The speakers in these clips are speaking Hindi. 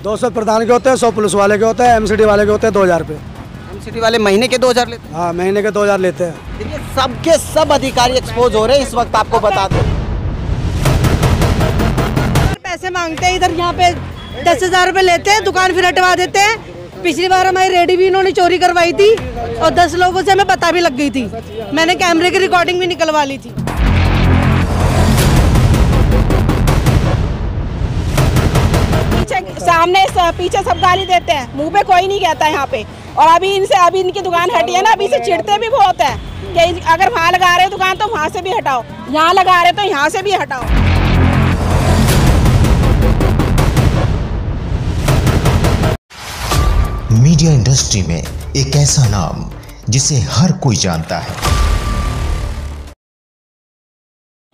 200 प्रधान के होते हैं, 100 पुलिस वाले के होते हैं, एमसीडी वाले के होते हैं 2000 रुपये। एमसीडी वाले महीने के 2000 लेते हैं? हाँ, महीने के 2000 लेते हैं। देखिए सबके सब अधिकारी एक्सपोज हो रहे हैं इस वक्त, आपको बता दें। पैसे मांगते हैं इधर, यहाँ पे 10,000 रुपये लेते हैं, दुकान फिर हटवा देते हैं। पिछली बार हमारी रेडी भी इन्होंने चोरी करवाई थी और 10 लोगों से हमें पता भी लग गई थी। मैंने कैमरे की रिकॉर्डिंग भी निकलवा ली थी। सामने पीछे सब गाली देते हैं, मुंह पे कोई नहीं कहता है यहाँ पे। और अभी इनकी दुकान हटी है ना, अभी से चिढ़ते भी बहुत है कि अगर वहाँ लगा रहे दुकान तो वहाँ से भी हटाओ, यहाँ लगा रहे तो यहाँ से भी हटाओ। मीडिया इंडस्ट्री में एक ऐसा नाम जिसे हर कोई जानता है।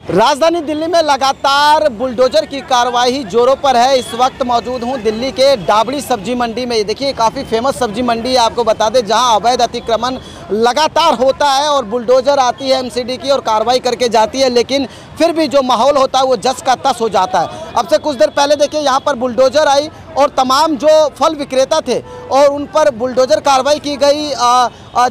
राजधानी दिल्ली में लगातार बुलडोजर की कार्रवाई जोरों पर है। इस वक्त मौजूद हूं दिल्ली के डाबड़ी सब्जी मंडी में। ये देखिए काफ़ी फेमस सब्जी मंडी है, आपको बता दें, जहां अवैध अतिक्रमण लगातार होता है और बुलडोजर आती है एमसीडी की और कार्रवाई करके जाती है, लेकिन फिर भी जो माहौल होता है वो जस का तस हो जाता है। अब से कुछ देर पहले देखिए यहाँ पर बुलडोजर आई और तमाम जो फल विक्रेता थे और उन पर बुलडोजर कार्रवाई की गई।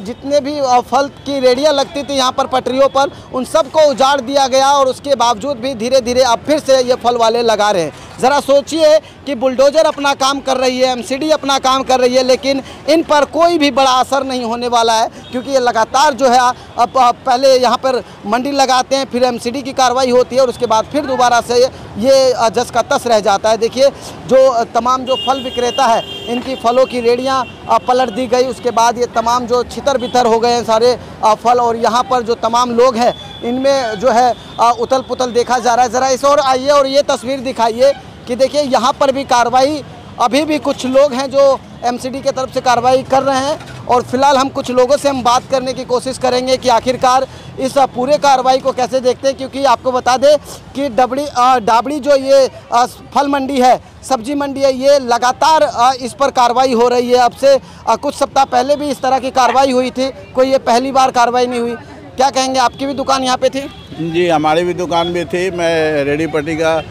जितने भी फल की रेडियाँ लगती थी यहाँ पर पटरियों पर, उन सब को उजाड़ दिया गया और उसके बावजूद भी धीरे धीरे अब फिर से ये फल वाले लगा रहे हैं। ज़रा सोचिए कि बुलडोजर अपना काम कर रही है, एमसीडी अपना काम कर रही है, लेकिन इन पर कोई भी बड़ा असर नहीं होने वाला है, क्योंकि ये लगातार जो है अब पहले यहाँ पर मंडी लगाते हैं, फिर एमसीडी की कार्रवाई होती है और उसके बाद फिर दोबारा से ये जस का तस रह जाता है। देखिए जो तमाम जो फल विक्रेता है, इनकी फलों की रेडियाँ पलट दी गई, उसके बाद ये तमाम जो छितर बितर हो गए हैं सारे फल, और यहाँ पर जो तमाम लोग हैं इनमें जो है उथल पुथल देखा जा रहा है। ज़रा इस और आइए और ये तस्वीर दिखाइए कि देखिए यहाँ पर भी कार्रवाई, अभी भी कुछ लोग हैं जो एमसीडी के तरफ से कार्रवाई कर रहे हैं और फिलहाल हम कुछ लोगों से हम बात करने की कोशिश करेंगे कि आखिरकार इस पूरे कार्रवाई को कैसे देखते हैं, क्योंकि आपको बता दें कि डाबड़ी जो ये फल मंडी है, सब्जी मंडी है, ये लगातार इस पर कार्रवाई हो रही है। अब से कुछ सप्ताह पहले भी इस तरह की कार्रवाई हुई थी, कोई ये पहली बार कार्रवाई नहीं हुई। क्या कहेंगे, आपकी भी दुकान यहाँ पे थी? जी, हमारी भी दुकान भी थी। मैं रेडी पट्टी का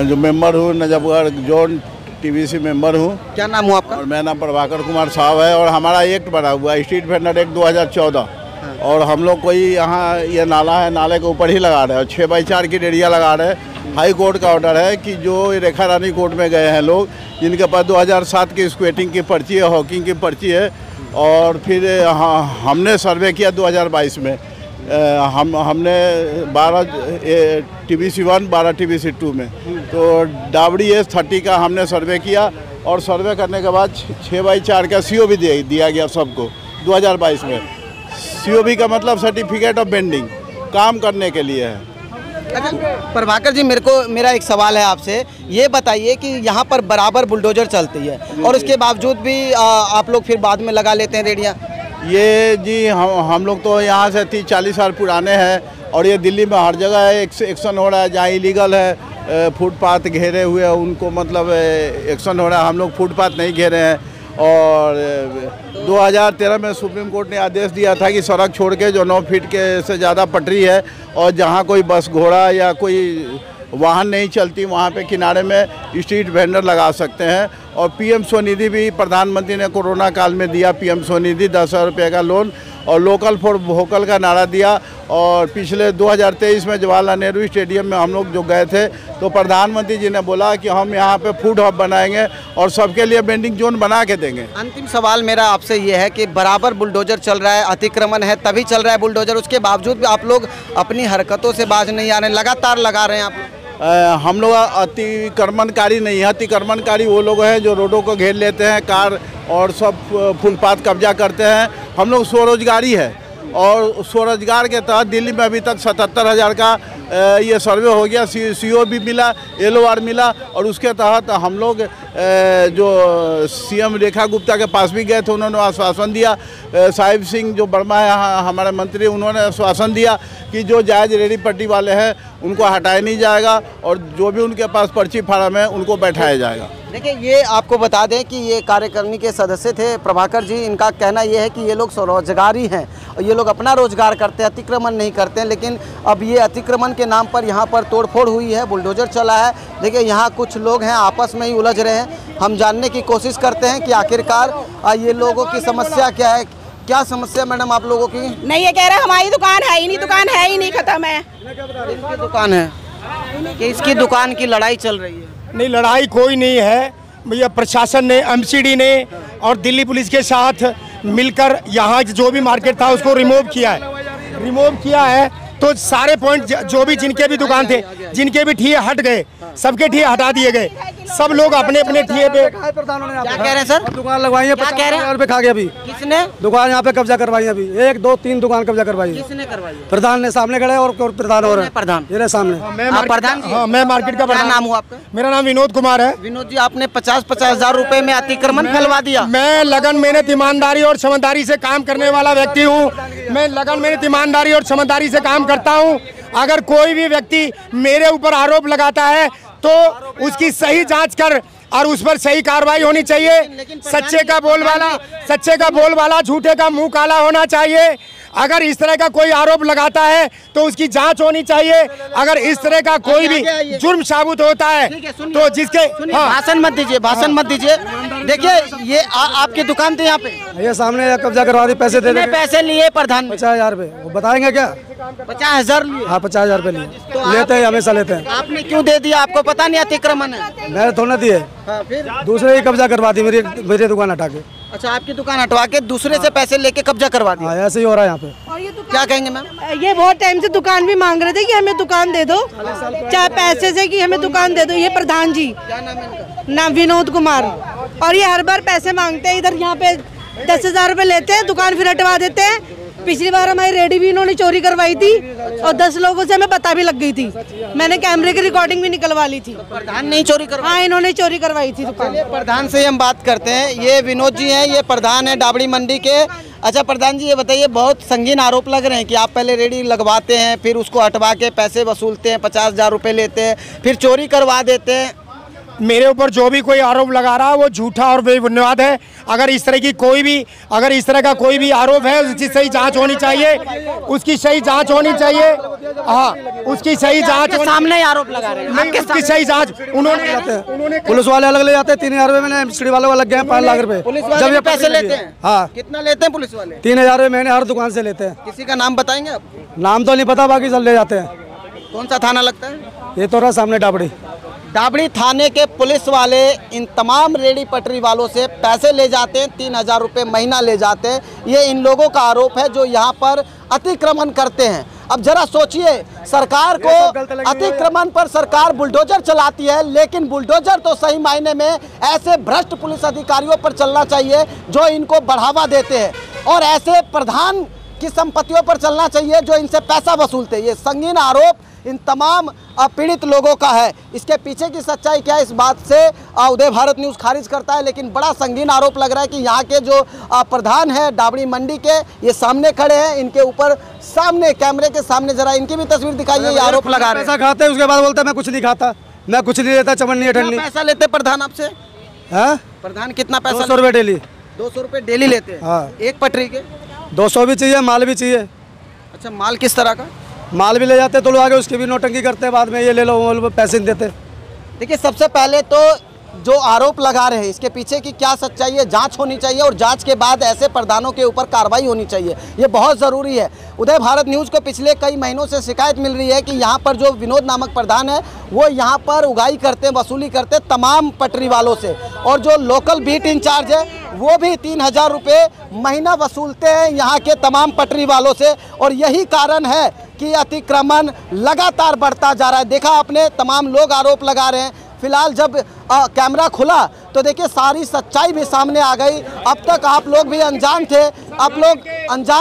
जो मेंबर हूँ, नजफगढ़ जोन टीबीसी मेंबर हूँ। क्या नाम हुआ आपका? और मेरा नाम प्रभाकर कुमार साहब है और हमारा एक्ट बना हुआ है, स्ट्रीट वेंडर एक्ट 2014। और हम लोग कोई यहाँ ये नाला है, नाले के ऊपर ही लगा रहे हैं और 6x4 की रेडियाँ लगा रहे हैं। हाई कोर्ट का ऑर्डर है कि जो रेखा रानी कोर्ट में गए हैं लोग, जिनके पास 2007 की स्क्वेटिंग की पर्ची है, हॉकिंग की पर्ची है, और फिर हमने सर्वे किया 2022 में। हमने 12 TBC 1, 12 TBC 2 में, तो डाबड़ी S30 का हमने सर्वे किया और सर्वे करने के बाद 6x4 का COB दिया गया सबको 2022 में। COB का मतलब सर्टिफिकेट ऑफ बेंडिंग, काम करने के लिए है। प्रभाकर जी, मेरा एक सवाल है आपसे, ये बताइए कि यहाँ पर बराबर बुलडोजर चलती है और उसके बावजूद भी आप लोग फिर बाद में लगा लेते हैं रेडियाँ? ये जी हम लोग तो यहाँ से 30-40 साल पुराने हैं और ये दिल्ली में हर जगह एक्शन हो रहा है। जहाँ इलीगल है, फुटपाथ घेरे हुए हैं, उनको मतलब एक्शन हो रहा है। हम लोग फुटपाथ नहीं घेरे हैं। और 2013 में सुप्रीम कोर्ट ने आदेश दिया था कि सड़क छोड़ के जो 9 फीट के से ज़्यादा पटरी है और जहाँ कोई बस घोड़ा या कोई वाहन नहीं चलती, वहाँ पे किनारे में स्ट्रीट वेंडर लगा सकते हैं। और PM स्वनिधि भी प्रधानमंत्री ने कोरोना काल में दिया, PM स्वनिधि 10,000 रुपये का लोन, और लोकल फॉर वोकल का नारा दिया। और पिछले 2023 में जवाहरलाल नेहरू स्टेडियम में हम लोग जो गए थे, तो प्रधानमंत्री जी ने बोला कि हम यहाँ पे फूड हब बनाएंगे और सबके लिए बेंडिंग जोन बना के देंगे। अंतिम सवाल मेरा आपसे ये है कि बराबर बुलडोजर चल रहा है, अतिक्रमण है तभी चल रहा है बुलडोजर, उसके बावजूद भी आप लोग अपनी हरकतों से बाज नहीं आ रहे, लगातार लगा रहे हैं आप लोग। हम लोग अतिक्रमणकारी नहीं है। अतिक्रमणकारी वो लोग हैं जो रोडों को घेर लेते हैं, कार और सब फुटपाथ कब्जा करते हैं। हम लोग स्वरोजगारी है और स्वरोजगार के तहत दिल्ली में अभी तक 77,000 का ये सर्वे हो गया, COB मिला, LOR मिला, और उसके तहत हम लोग जो CM रेखा गुप्ता के पास भी गए थे, उन्होंने आश्वासन दिया। साहिब सिंह जो वर्मा है हमारे मंत्री, उन्होंने आश्वासन दिया कि जो जायज़ रेडी पट्टी वाले हैं उनको हटाया नहीं जाएगा और जो भी उनके पास पर्ची फार्म है उनको बैठाया जाएगा। देखिए, ये आपको बता दें कि ये कार्यकारिणी के सदस्य थे प्रभाकर जी, इनका कहना ये है कि ये लोग स्वरोजगारी हैं ये लोग अपना रोजगार करते हैं, अतिक्रमण नहीं करते हैं। लेकिन अब ये अतिक्रमण के नाम पर यहाँ पर तोड़फोड़ हुई है, बुलडोजर चला है। देखिए यहाँ कुछ लोग हैं आपस में ही उलझ रहे हैं। हम जानने की कोशिश करते हैं कि आखिरकार ये लोगों की समस्या क्या है। क्या समस्या मैडम आप लोगों की? नहीं, ये कह रहे हमारी दुकान है ही नहीं, दुकान है ही नहीं, खत्म है। इसकी दुकान है कि इसकी दुकान की लड़ाई चल रही है? नहीं, लड़ाई कोई नहीं है भैया। प्रशासन ने, एमसीडी ने और दिल्ली पुलिस के साथ मिलकर यहाँ जो भी मार्केट था उसको रिमूव किया है। तो सारे पॉइंट जो भी जिनके भी दुकान थे, जिनके भी ठिए हट गए, सबके ठिए हटा दिए गए। सब लोग अपने अपने ठिए पे। क्या कह रहे हैं सर? दुकान लगवाई है, 50,000 रुपए खा गया अभी। किसने दुकान यहाँ पे कब्जा करवाई है? अभी 1 2 3 दुकान कब्जा करवाई है। किसने करवाई है? प्रधान ने सामने खड़े और प्रधान और प्रधान ये सामने। प्रधान जी? हाँ, मैं मार्केट का क्या प्रधान। नाम हुआ आपका? मेरा नाम विनोद कुमार है। विनोद जी, आपने 50-50 हजार रुपए में अतिक्रमण फैलवा दिया। मैं लगन मेहनत ईमानदारी और समझदारी से काम करने वाला व्यक्ति हूँ। मैं लगन मेहनत ईमानदारी और समझदारी से काम करता हूँ। अगर कोई भी व्यक्ति मेरे ऊपर आरोप लगाता है तो उसकी सही जांच कर और उस पर सही कार्रवाई होनी चाहिए। सच्चे का बोलबाला, झूठे का मुंह काला होना चाहिए। अगर इस तरह का कोई आरोप लगाता है तो उसकी जांच होनी चाहिए। अगर इस तरह का कोई भी जुर्म साबित होता है तो जिसके भाषण मत दीजिए। देखिए ये आपकी दुकान थी यहाँ पे, ये सामने कब्जा करवा दी। पैसे दे दे। पैसे लिए प्रधान? 50,000 रुपए। वो बताएंगे क्या? 50,000 लिए? हाँ, 50,000 रुपए लिए। लेते हैं, हमेशा लेते हैं। आपने क्यों दे दिया? आपको पता नहीं अतिक्रमण है? मैंने थोड़ा दिए, फिर दूसरे ही कब्जा करवा दी मेरी दुकान हटा के। अच्छा, आपकी दुकान हटवा के दूसरे से पैसे लेके कब्जा करवा दिया? हाँ, ऐसे ही हो रहा है यहाँ पे। और ये क्या कहेंगे मैम? ये बहुत टाइम से दुकान भी मांग रहे थे कि हमें दुकान दे दो, चाहे पैसे से कि हमें दुकान दे दो। ये प्रधान जी, क्या नाम है इनका? नाम विनोद कुमार। और ये हर बार पैसे मांगते हैं। इधर यहाँ पे 10,000 रुपए लेते हैं, दुकान फिर हटवा देते हैं। पिछली बार हमारी रेडी भी इन्होंने चोरी करवाई थी और 10 लोगों से हमें पता भी लग गई थी। मैंने कैमरे की रिकॉर्डिंग भी निकलवा ली थी। प्रधान नहीं चोरी करवाई? हाँ, इन्होंने चोरी करवाई थी दुकान। प्रधान से हम बात करते हैं। ये विनोद जी हैं, ये प्रधान है डाबड़ी मंडी के। अच्छा प्रधान जी, ये बताइए, बहुत संगीन आरोप लग रहे हैं कि आप पहले रेडी लगवाते हैं, फिर उसको हटवा के पैसे वसूलते हैं, 50,000 रुपए लेते हैं, फिर चोरी करवा देते हैं। मेरे ऊपर जो भी कोई आरोप लगा रहा है वो झूठा और बेबुनियाद है। अगर इस तरह का कोई भी आरोप है उसकी सही जांच होनी चाहिए। हाँ, उसकी सही जांच। सामने आरोप लगा रहे हैं, उसकी सही जांच उन्होंने पुलिस वाले अलग ले जाते हैं। 3,000 रुपए मैंने एमसीडी वालों का लग गए 5 लाख रुपए। पुलिस वाले जब पैसे लेते हैं? हाँ। कितना लेते हैं पुलिस वाले? 3,000 रुपए महीने हर दुकान से लेते हैं। किसी का नाम बताएंगे आप? नाम तो नहीं पता, बाकी सब ले जाते हैं। कौन सा थाना लगता है? ये तो रहा सामने डाबड़ी थाने के पुलिस वाले इन तमाम रेडी पटरी वालों से पैसे ले जाते हैं, 3,000 रुपये महीना ले जाते हैं। ये इन लोगों का आरोप है जो यहाँ पर अतिक्रमण करते हैं। अब जरा सोचिए, सरकार को अतिक्रमण पर सरकार बुलडोजर चलाती है, लेकिन बुलडोजर तो सही मायने में ऐसे भ्रष्ट पुलिस अधिकारियों पर चलना चाहिए जो इनको बढ़ावा देते हैं, और ऐसे प्रधान की संपत्तियों पर चलना चाहिए जो इनसे पैसा वसूलते हैं। ये संगीन आरोप इन तमाम पीड़ित लोगों का है। इसके पीछे की सच्चाई क्या है, इस बात से उदय भारत न्यूज़ खारिज करता है, लेकिन बड़ा संगीन आरोप लग रहा है कि यहाँ के जो प्रधान हैं डाबड़ी मंडी के, ये सामने खड़े हैं। इनके ऊपर सामने कैमरे के सामने जरा इनकी भी तस्वीर दिखाइए। ये आरोप लगा रहे हैं। पैसा खाते हैं, उसके बाद बोलता है मैं कुछ नहीं खाता, मैं कुछ नहीं लेता, चमन ठंडी। पैसा लेते प्रधान आपसे? है प्रधान कितना पैसा? 200 रुपये डेली। 200 रुपये डेली लेते हैं? हाँ। एक पटरी के 200 भी चाहिए, माल भी चाहिए। अच्छा, माल किस तरह का? माल भी ले जाते तो लोग आगे उसकी भी नोटंकी करते हैं, बाद में ये ले लो वो लो, पैसे नहीं देते। देखिए, सबसे पहले तो जो आरोप लगा रहे हैं इसके पीछे की क्या सच्चाई है, जांच होनी चाहिए, और जांच के बाद ऐसे प्रधानों के ऊपर कार्रवाई होनी चाहिए। ये बहुत ज़रूरी है। उदय भारत न्यूज़ को पिछले कई महीनों से शिकायत मिल रही है कि यहाँ पर जो विनोद नामक प्रधान है वो यहाँ पर उगाही करते हैं, वसूली करते हैं तमाम पटरी वालों से, और जो लोकल बीट इंचार्ज है वो भी 3,000 रुपये महीना वसूलते हैं यहाँ के तमाम पटरी वालों से, और यही कारण है कि अतिक्रमण लगातार बढ़ता जा रहा है। देखा आपने, तमाम लोग आरोप लगा रहे हैं। फिलहाल जब कैमरा खुला तो देखिए सारी सच्चाई भी सामने आ गई। अब तक आप लोग भी अनजान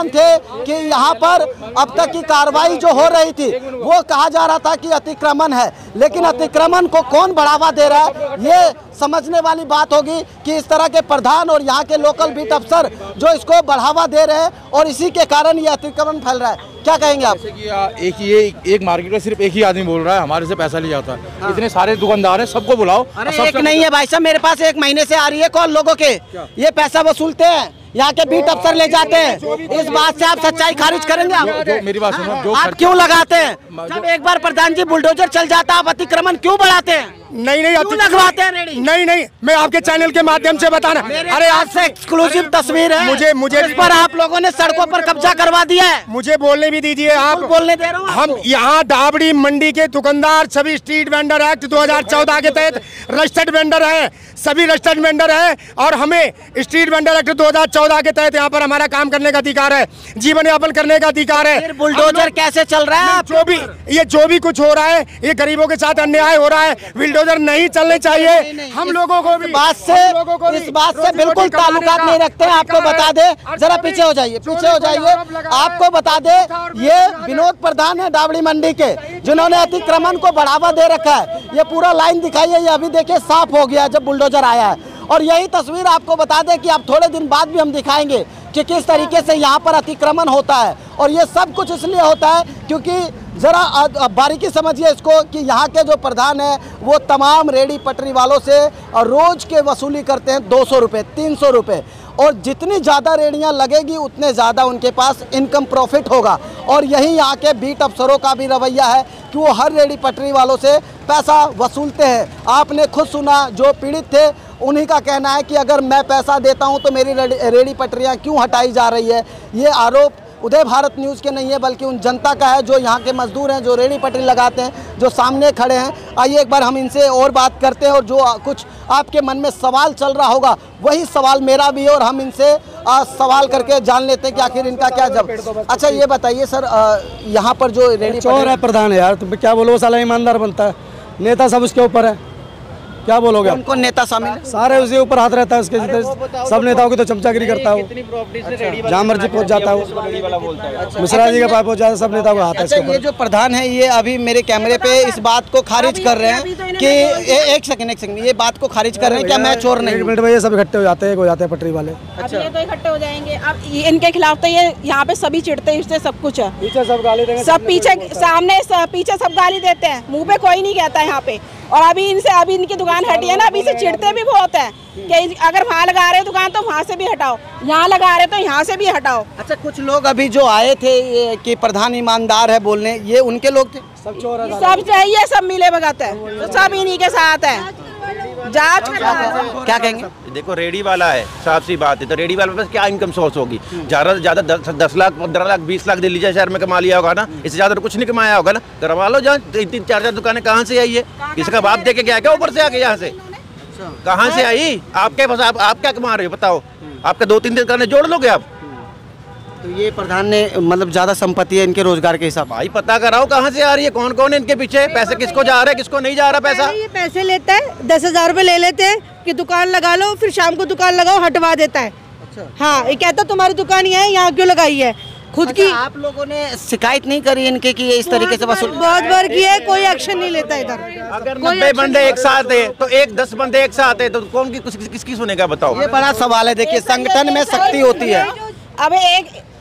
थे, कि यहाँ पर अब तक की कार्रवाई जो हो रही थी वो कहा जा रहा था कि अतिक्रमण है, लेकिन अतिक्रमण को कौन बढ़ावा दे रहा है ये समझने वाली बात होगी कि इस तरह के प्रधान और यहाँ के लोकल बीट अफसर जो इसको बढ़ावा दे रहे हैं, और इसी के कारण ये अतिक्रमण फैल रहा है। क्या कहेंगे आप? एक मार्केट में सिर्फ एक ही आदमी बोल रहा है हमारे से पैसा लिया जाता है। हाँ। इतने सारे दुकानदार हैं, सबको बुलाओ। अरे एक नहीं है भाई साहब, मेरे पास एक महीने से आ रही है कॉल लोगों के, ये पैसा वसूलते हैं, यहाँ के बीट अफसर ले जाते हैं। इस बात से आप सच्चाई खारिज करेंगे? आप मेरी बात सुनो, जो आप क्यों लगाते हैं? जब एक बार प्रधान जी बुलडोजर चल जाता है, आप अतिक्रमण क्यों बढ़ाते हैं? नहीं क्यों लगवाते हैं रेडी? नहीं, मैं आपके चैनल के माध्यम से बताना। अरे आपसे एक्सक्लूसिव तस्वीर है, मुझे इस पर आप लोगों ने सड़कों पर कब्जा करवा दिया है। मुझे बोलने भी दीजिए। आप बोलने दे रहे हो? हम यहाँ डाबड़ी मंडी के दुकानदार सभी स्ट्रीट वेंडर एक्ट 2014 के तहत रजिस्टर्ड वेंडर है, सभी रजिस्टर्ड वेंडर है, और हमें स्ट्रीट वेंडर एक्ट 2014 के तहत यहाँ पर हमारा काम करने का अधिकार है, जीवन यापन करने का अधिकार है। बुलडोजर कैसे चल रहा है? जो भी कुछ हो रहा है, ये गरीबों के साथ अन्याय हो रहा है। बुलडोजर नहीं चलने चाहिए। हम लोगों को भी इस बात से बिल्कुल ताल्लुकात नहीं रखते हैं। आपको बता दे, जरा पीछे हो जाइए, पीछे हो जाइए। आपको बता दे, ये विनोद प्रधान है डाबड़ी मंडी के, जिन्होंने अतिक्रमण को बढ़ावा दे रखा है। ये पूरा लाइन दिखाइए, ये अभी देखिए साफ हो गया जब बुलडोजर आया है। और यही तस्वीर आपको बता दें कि अब थोड़े दिन बाद भी हम दिखाएंगे कि किस तरीके से यहाँ पर अतिक्रमण होता है। और ये सब कुछ इसलिए होता है क्योंकि ज़रा बारीकी समझिए इसको कि यहाँ के जो प्रधान है वो तमाम रेडी पटरी वालों से रोज़ के वसूली करते हैं 200 रुपये, 300 रुपये, और जितनी ज़्यादा रेडियाँ लगेगी उतने ज़्यादा उनके पास इनकम प्रॉफिट होगा। और यही यहाँ के बीट अफसरों का भी रवैया है कि वो हर रेडी पटरी वालों से पैसा वसूलते हैं। आपने खुद सुना, जो पीड़ित थे उन्हीं का कहना है कि अगर मैं पैसा देता हूं तो मेरी रेडी पटरियां क्यों हटाई जा रही है। ये आरोप उदय भारत न्यूज़ के नहीं है बल्कि उन जनता का है जो यहाँ के मजदूर हैं, जो रेडी पटरी लगाते हैं, जो सामने खड़े हैं। आइए एक बार हम इनसे और बात करते हैं, और जो कुछ आपके मन में सवाल चल रहा होगा वही सवाल मेरा भी है, और हम इनसे सवाल करके जान लेते हैं कि आखिर इनका क्या जवाब। अच्छा ये बताइए सर, यहाँ पर जो रेडी चोर है प्रधान है यार, तुम क्या बोलो? वो साला ईमानदार बनता है, नेता सब उसके ऊपर है, क्या बोलोगे? उनको नेता शामिल है? सारे उसके ऊपर हाथ रहता है उसके, सब नेताओं की तो चमचागिरी करता है, जहाँ मर्जी पहुँच जाता है, मिश्रा जी का पास पहुँच जाता है, सब नेताओं का हाथ है इसके ऊपर। ये जो प्रधान है ये अभी मेरे कैमरे पे इस बात को खारिज कर रहे हैं कि एक सेकंड, ये बात को खारिज कर रहे हैं क्या मैं चोर नहीं? 1 मिनट में ये सब इकट्ठे हो जाते हैं पटरी वाले। अच्छा, ये तो इकट्ठे हो जाएंगे। अब इनके खिलाफ तो ये यहाँ पे सभी चिढ़ते इससे सब कुछ है, पीछे सब गाली देंगे, सब पीछे सामने पीछे सब गाली देते हैं, मुँह पे कोई नहीं कहता है यहाँ पे। और अभी इनकी दुकान हटी है ना, अभी से चिढ़ते भी बहुत है कि अगर वहाँ लगा रहे दुकान तो वहाँ से भी हटाओ, यहाँ लगा रहे तो यहाँ से भी हटाओ। अच्छा, कुछ लोग अभी जो आए थे कि प्रधान ईमानदार है बोलने, ये उनके लोग थे? सब चोर है, सब चाहिए, सब मिले भगत है, तो सब इन्हीं के साथ है। जांच क्या कहेंगे? देखो रेडी वाला है, साफ सी बात है, तो रेडी वाले पास क्या इनकम सोर्स होगी? ज़्यादा से ज़्यादा 10 लाख 15 लाख 20 लाख दिल्ली शहर में कमा लिया होगा ना, इससे ज़्यादा तो कुछ नहीं कमाया होगा ना। करवा लो जहाँ 3-4 दुकानें कहाँ से आई है? इसका बाप दे के गया क्या ऊपर से आके? यहाँ से कहाँ से आई? आपके पास आप क्या कमा रहे हो बताओ? आपका 2-3 दुकानें जोड़ लोगे आप? तो ये प्रधान ने मतलब ज्यादा संपत्ति है इनके रोजगार के हिसाब? भाई पता कराओ कहाँ से आ रही है, कौन कौन है इनके पीछे, पैसे किसको जा रहा है किसको नहीं जा रहा पैसा। ये पैसे लेता है, 10,000 रुपए ले लेते हैं कि दुकान लगा लो, फिर शाम को दुकान लगाओ, हटवा देता है। अच्छा। हाँ, ये कहता तुम्हारी दुकान ही है, यहाँ क्यों लगाई है खुद की? आप लोगों ने शिकायत नहीं करी इनके कि इस तरीके से वसूल? बहुत बार की है, कोई एक्शन नहीं लेता इधर। अगर 90 बंदे एक साथ है तो 10 बंदे एक साथ है तो कौन की किसकी सुनेगा बताओ? ये बड़ा सवाल है। देखिए संगठन में शक्ति होती है।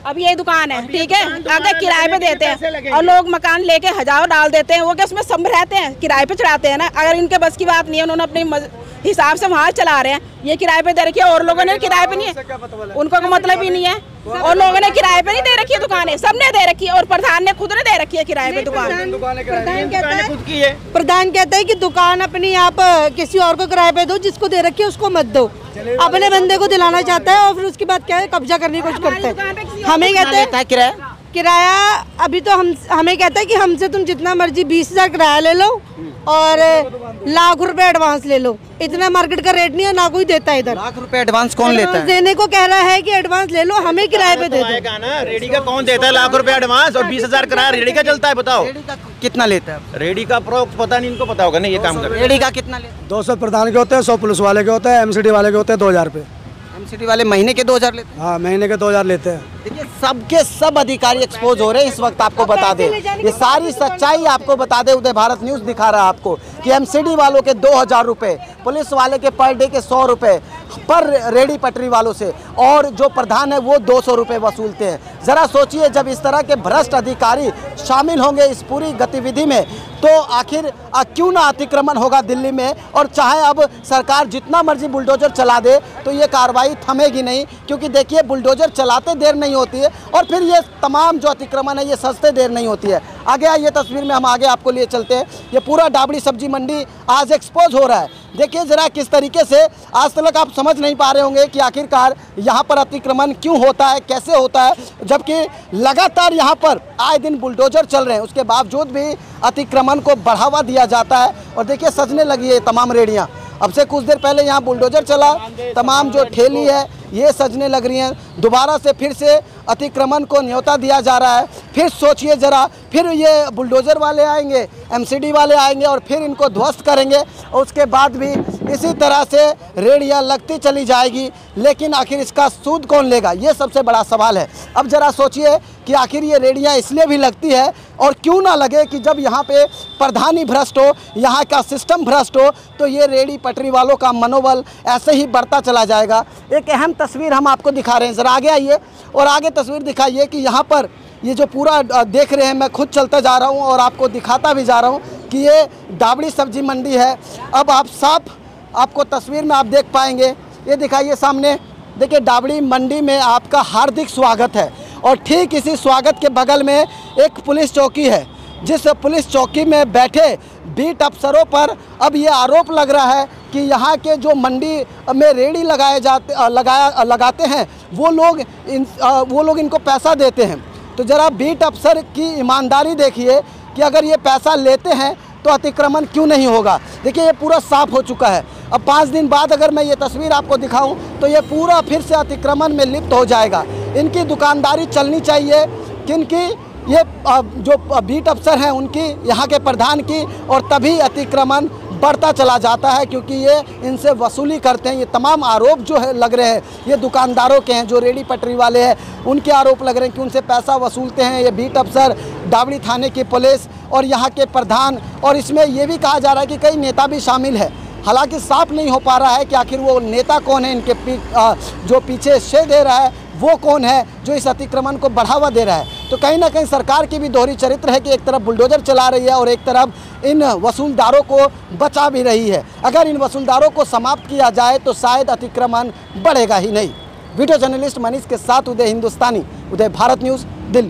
अब ये दुकान है, ठीक है, अगर किराए पे देते हैं और लोग मकान लेके 1000 डाल देते हैं, वो क्या उसमें सब रहते हैं? किराए पे चढ़ाते हैं ना। अगर इनके बस की बात नहीं है, उन्होंने अपने हिसाब से वहाँ चला रहे हैं, ये किराए पे दे रखी है और लोगों ने किराए पे नहीं है, उनको कोई मतलब ही नहीं है। और लोगों ने किराए पे नहीं दे रखी है दुकानें, सबने दे रखी है, और प्रधान ने खुद ने दे रखी है किराए पे दुकान। प्रधान कहता है कि दुकान अपनी आप किसी और को किराए पे दो, जिसको दे रखी है उसको मत दो। अपने बंदे को दिलाना चाहता है और फिर उसके बाद क्या है, कब्जा करने की कोशिश करता है। हमें कहते हैं किराया अभी तो हमें कहता है कि हमसे तुम जितना मर्जी 20,000 किराया ले लो और लाख रुपए एडवांस ले लो। इतना मार्केट का रेट नहीं है, ना कोई देता है इधर। लाख रुपए एडवांस कौन लेता है? देने को कह रहा है कि एडवांस ले लो, हमें किराए पे दे दो ना। रेडी का कौन देता है लाख रुपए एडवांस और 20,000 किराया? रेडी का चलता है बताओ? कितना लेता है रेडी का? अप्रोक्स पता नहीं, इनको पता होगा ना ये काम कर। रेडी का कितना लेता है? 200 प्रधान के होते हैं, 100 पुलिस वाले के होते हैं, एमसीडी वाले के होते हैं 2,000 रुपये। एमसीडी वाले महीने के 2,000 लेते हैं? हाँ, महीने के 2,000 लेते हैं। देखिए सबके सब अधिकारी एक्सपोज हो रहे हैं इस वक्त। आपको बता दें, ये सारी सच्चाई आपको बता दें, उदय भारत न्यूज़ दिखा रहा है आपको कि एमसीडी वालों के 2,000 रुपये, पुलिस वाले के पर डे के 100 रुपये पर रेडी पटरी वालों से, और जो प्रधान है वो 200 रुपये वसूलते हैं। ज़रा सोचिए, जब इस तरह के भ्रष्ट अधिकारी शामिल होंगे इस पूरी गतिविधि में तो आखिर क्यों ना अतिक्रमण होगा दिल्ली में। और चाहे अब सरकार जितना मर्जी बुलडोजर चला दे तो ये कार्रवाई थमेगी नहीं, क्योंकि देखिए बुलडोजर चलाते देर नहीं होती है और फिर ये तमाम जो अतिक्रमण है ये सस्ते देर नहीं होती है। आगे आइए तस्वीर में हम आगे आपको लिए चलते हैं। ये पूरा डाबड़ी सब्जी मंडी आज एक्सपोज हो रहा है। देखिए ज़रा किस तरीके से आज तक आप समझ नहीं पा रहे होंगे कि आखिरकार यहाँ पर अतिक्रमण क्यों होता है, कैसे होता है, जबकि लगातार यहाँ पर आए दिन बुलडोजर चल रहे हैं, उसके बावजूद भी अतिक्रमण को बढ़ावा दिया जाता है। और देखिए सजने लगी है तमाम रेहड़ियाँ। अब से कुछ देर पहले यहाँ बुलडोजर चला, तमाम जो ठेली है ये सजने लग रही हैं। दोबारा से फिर से अतिक्रमण को न्योता दिया जा रहा है। फिर सोचिए ज़रा, फिर ये बुलडोज़र वाले आएंगे, एमसीडी वाले आएंगे और फिर इनको ध्वस्त करेंगे और उसके बाद भी इसी तरह से रेहड़ियाँ लगती चली जाएगी। लेकिन आखिर इसका सूद कौन लेगा, ये सबसे बड़ा सवाल है। अब ज़रा सोचिए कि आखिर ये रेहड़ियाँ इसलिए भी लगती है और क्यों ना लगे कि जब यहाँ पे प्रधानी भ्रष्ट हो, यहाँ का सिस्टम भ्रष्ट हो, तो ये रेहड़ी पटरी वालों का मनोबल ऐसे ही बढ़ता चला जाएगा। एक अहम तस्वीर हम आपको दिखा रहे हैं, ज़रा आगे आइए और आगे तस्वीर दिखाइए कि यहाँ पर ये जो पूरा देख रहे हैं, मैं खुद चलता जा रहा हूँ और आपको दिखाता भी जा रहा हूँ कि ये डाबड़ी सब्जी मंडी है। अब आप साफ आपको तस्वीर में आप देख पाएंगे, ये दिखाइए सामने, देखिए डाबड़ी मंडी में आपका हार्दिक स्वागत है। और ठीक इसी स्वागत के बगल में एक पुलिस चौकी है, जिस पुलिस चौकी में बैठे बीट अफसरों पर अब ये आरोप लग रहा है कि यहाँ के जो मंडी में रेहड़ी लगाते हैं वो लोग इनको पैसा देते हैं। तो ज़रा बीट अफसर की ईमानदारी देखिए कि अगर ये पैसा लेते हैं तो अतिक्रमण क्यों नहीं होगा। देखिए ये पूरा साफ हो चुका है। अब 5 दिन बाद अगर मैं ये तस्वीर आपको दिखाऊं तो ये पूरा फिर से अतिक्रमण में लिप्त हो जाएगा। इनकी दुकानदारी चलनी चाहिए, किनकी, ये जो बीट अफसर हैं उनकी, यहाँ के प्रधान की, और तभी अतिक्रमण बढ़ता चला जाता है, क्योंकि ये इनसे वसूली करते हैं। ये तमाम आरोप जो है लग रहे हैं ये दुकानदारों के हैं, जो रेहड़ी पटरी वाले हैं उनके आरोप लग रहे हैं कि उनसे पैसा वसूलते हैं ये बीट अफसर, डाबड़ी थाने की पुलिस और यहाँ के प्रधान। और इसमें ये भी कहा जा रहा है कि कई नेता भी शामिल है। हालांकि साफ नहीं हो पा रहा है कि आखिर वो नेता कौन है, इनके जो पीछे शे दे रहा है वो कौन है जो इस अतिक्रमण को बढ़ावा दे रहा है। तो कहीं ना कहीं सरकार की भी दोहरी चरित्र है कि एक तरफ बुलडोजर चला रही है और एक तरफ इन वसूलदारों को बचा भी रही है। अगर इन वसूलदारों को समाप्त किया जाए तो शायद अतिक्रमण बढ़ेगा ही नहीं। वीडियो जर्नलिस्ट मनीष के साथ उदय हिंदुस्तानी, उदय भारत न्यूज़, दिल्ली।